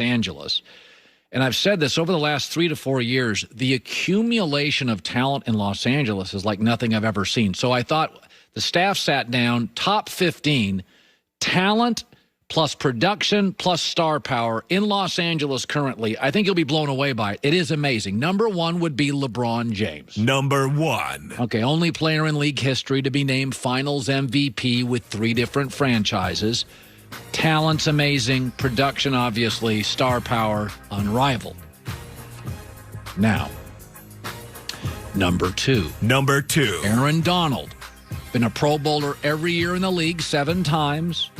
Angeles. And I've said this over the last 3 to 4 years, the accumulation of talent in Los Angeles is like nothing I've ever seen. So I thought the staff sat down, top 15, talent plus production plus star power in Los Angeles currently. I think you'll be blown away by it. It is amazing. Number 1 would be LeBron James. Number 1. Okay, only player in league history to be named Finals MVP with 3 different franchises. Talent's amazing. Production, obviously. Star power, unrivaled. Now, number 2. Number 2. Aaron Donald. Been a Pro Bowler every year in the league 7 times.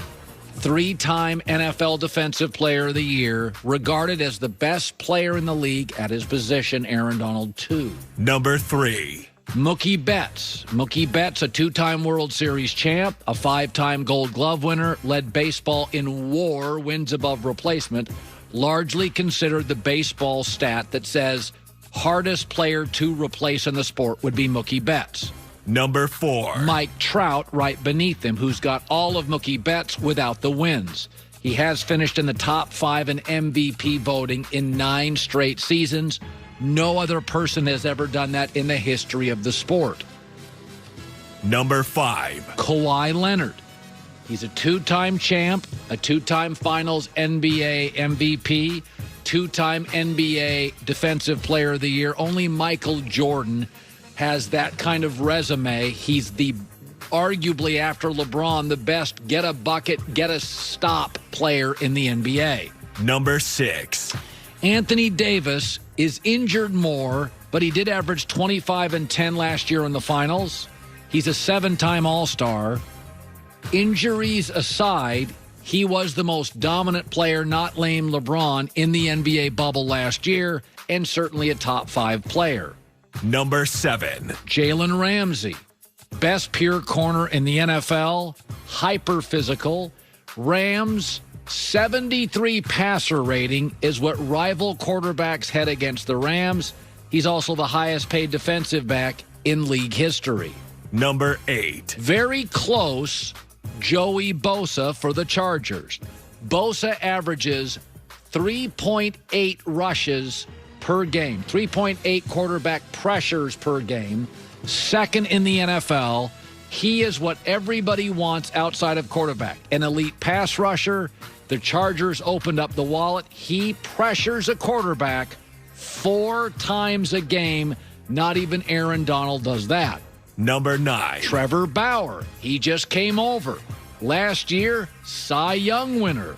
3-time NFL Defensive Player of the Year. Regarded as the best player in the league at his position, Aaron Donald 2. Number 3. Mookie Betts. Mookie Betts, a 2-time World Series champ, a 5-time Gold Glove winner, led baseball in WAR, wins above replacement, largely considered the baseball stat that says hardest player to replace in the sport would be Mookie Betts. Number 4. Mike Trout right beneath him, who's got all of Mookie Betts without the wins. He has finished in the top 5 in MVP voting in 9 straight seasons. No other person has ever done that in the history of the sport. Number 5. Kawhi Leonard. He's a 2-time champ, a 2-time Finals NBA MVP, 2-time NBA Defensive Player of the Year. Only Michael Jordan has that kind of resume. He's arguably after LeBron, the best get a bucket, get a stop player in the NBA. Number 6. Anthony Davis is injured more, but he did average 25 and 10 last year in the finals. He's a 7-time All-Star. Injuries aside, he was the most dominant player, not named LeBron, in the NBA bubble last year, and certainly a top 5 player. Number 7. Jalen Ramsey, best pure corner in the NFL, hyper-physical. Rams' 73 passer rating is what rival quarterbacks had against the Rams. He's also the highest paid defensive back in league history. Number 8. Very close, Joey Bosa for the Chargers. Bosa averages 3.8 rushes per game, 3.8 quarterback pressures per game, second in the NFL. He is what everybody wants outside of quarterback. An elite pass rusher. The Chargers opened up the wallet. He pressures a quarterback 4 times a game. Not even Aaron Donald does that. Number 9. Trevor Bauer. He just came over. Last year, Cy Young winner.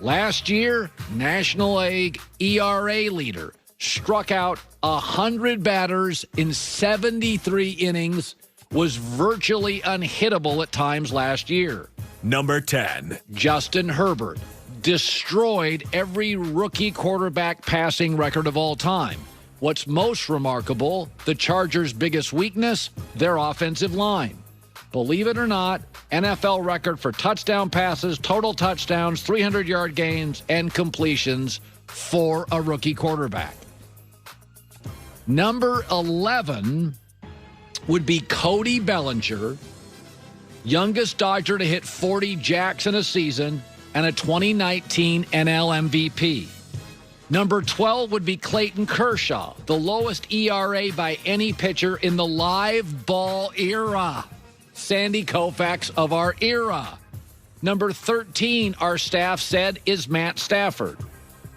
Last year, National League ERA leader. Struck out 100 batters in 73 innings. Was virtually unhittable at times last year. Number 10. Justin Herbert. Destroyed every rookie quarterback passing record of all time. What's most remarkable, the Chargers' biggest weakness, their offensive line. Believe it or not, NFL record for touchdown passes, total touchdowns, 300-yard gains, and completions for a rookie quarterback. Number 11 would be Cody Bellinger, youngest Dodger to hit 40 jacks in a season, and a 2019 NL MVP. Number 12 would be Clayton Kershaw, the lowest ERA by any pitcher in the live ball era. Sandy Koufax of our era. Number 13, our staff said, is Matt Stafford,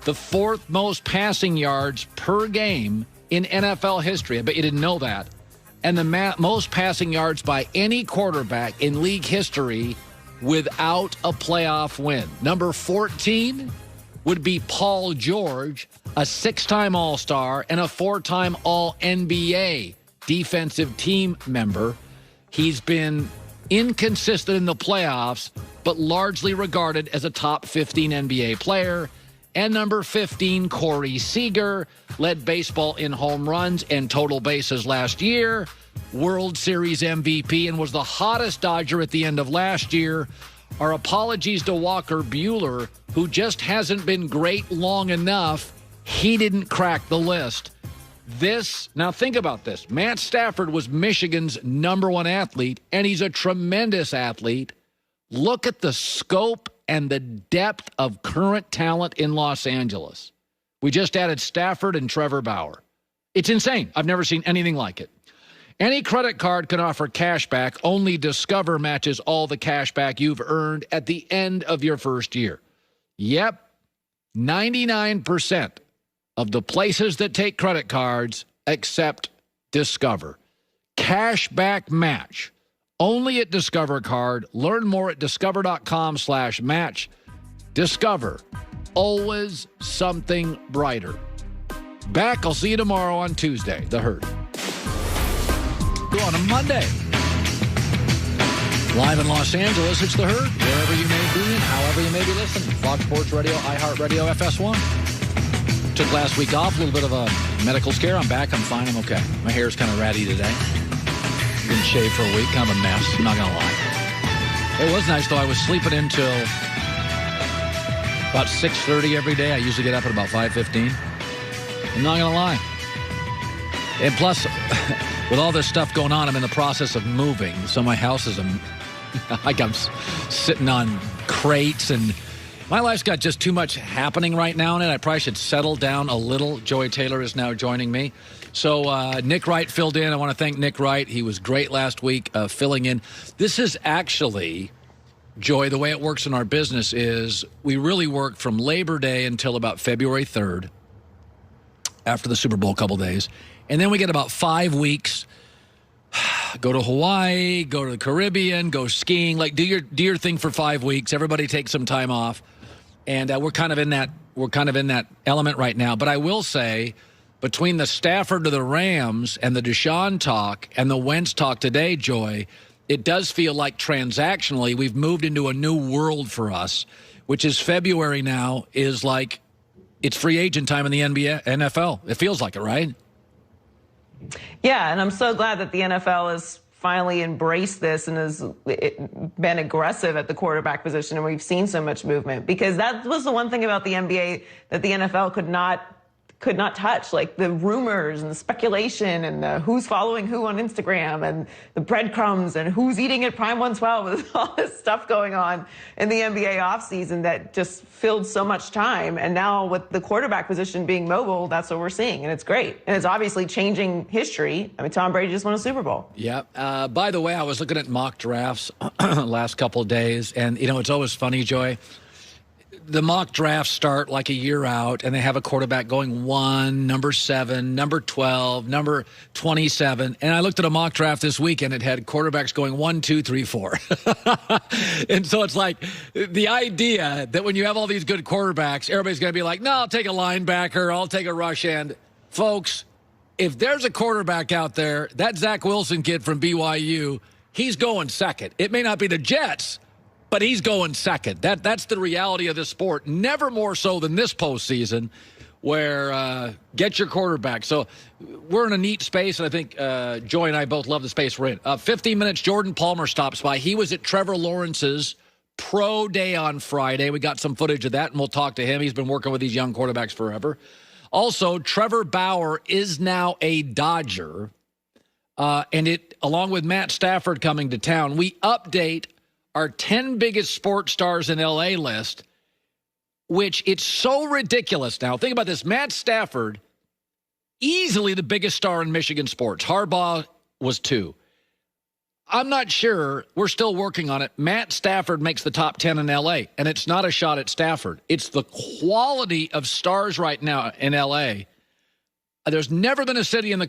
the 4th most passing yards per game in NFL history. I bet you didn't know that. And the most passing yards by any quarterback in league history without a playoff win. Number 14 would be Paul George, a 6-time All-Star and a 4-time All-NBA defensive team member. He's been inconsistent in the playoffs, but largely regarded as a top 15 NBA player. And number 15, Corey Seager, led baseball in home runs and total bases last year, World Series MVP, and was the hottest Dodger at the end of last year. Our apologies to Walker Buehler, who just hasn't been great long enough. He didn't crack the list. Now think about this. Matt Stafford was Michigan's #1 athlete, and he's a tremendous athlete. Look at the scope and the depth of current talent in Los Angeles. We just added Stafford and Trevor Bauer. It's insane. I've never seen anything like it. Any credit card can offer cash back. Only Discover matches all the cash back you've earned at the end of your first year. Yep, 99% of the places that take credit cards accept Discover. Cash back match. Only at Discover Card. Learn more at discover.com/match. Discover. Always something brighter. Back. I'll see you tomorrow on Tuesday. The Herd. Go on a Monday. Live in Los Angeles, it's The Herd. Wherever you may be and however you may be listening. Fox Sports Radio, iHeartRadio, FS1. Took last week off, a little bit of a medical scare. I'm back. I'm fine. I'm okay. My hair's kind of ratty today. Didn't shave for a week. Kind of a mess. I'm not going to lie. It was nice, though. I was sleeping until about 6:30 every day. I usually get up at about 5:15. I'm not going to lie. And plus, with all this stuff going on, I'm in the process of moving. So my house is like I'm sitting on crates, and my life's got just too much happening right now in it. I probably should settle down a little. Joey Taylor is now joining me. So Nick Wright filled in. I want to thank Nick Wright. He was great last week filling in. This is actually, Joy, the way it works in our business is we really work from Labor Day until about February 3rd, after the Super Bowl, a couple days. And then we get about 5 weeks. Go to Hawaii, go to the Caribbean, go skiing. Like do your thing for 5 weeks. Everybody take some time off, and we're kind of in that element right now. But I will say, between the Stafford to the Rams and the Deshaun talk and the Wentz talk today, Joy, it does feel like transactionally we've moved into a new world for us, which is February now is like it's free agent time in the NBA, NFL. It feels like it, right? Yeah, and I'm so glad that the NFL has finally embraced this and has been aggressive at the quarterback position, and we've seen so much movement, because that was the one thing about the NBA that the NFL could not touch, like the rumors and the speculation and the who's following who on Instagram and the breadcrumbs and who's eating at Prime 112. With all this stuff going on in the NBA offseason that just filled so much time. And now with the quarterback position being mobile, that's what we're seeing. And it's great. And it's obviously changing history. I mean, Tom Brady just won a Super Bowl. Yeah. By the way, I was looking at mock drafts last couple of days. And, it's always funny, Joy. The mock drafts start like a year out, and they have a quarterback going 1, number 7, number 12, number 27. And I looked at a mock draft this weekend. It had quarterbacks going 1, 2, 3, 4. And so it's like the idea that when you have all these good quarterbacks, everybody's going to be like, no, I'll take a linebacker. I'll take a rush end. Folks, if there's a quarterback out there, that Zach Wilson kid from BYU, he's going second. It may not be the Jets, but he's going second. That's the reality of this sport. Never more so than this postseason, where get your quarterback. So we're in a neat space, and I think Joy and I both love the space we're in. 15 minutes, Jordan Palmer stops by. He was at Trevor Lawrence's pro day on Friday. We got some footage of that, and we'll talk to him. He's been working with these young quarterbacks forever. Also, Trevor Bauer is now a Dodger, and along with Matt Stafford coming to town, we update our 10 biggest sports stars in L.A. list, which it's so ridiculous now. Think about this. Matt Stafford, easily the biggest star in Michigan sports. Harbaugh was 2. I'm not sure. We're still working on it. Matt Stafford makes the top 10 in L.A., and it's not a shot at Stafford. It's the quality of stars right now in L.A. There's never been a city in the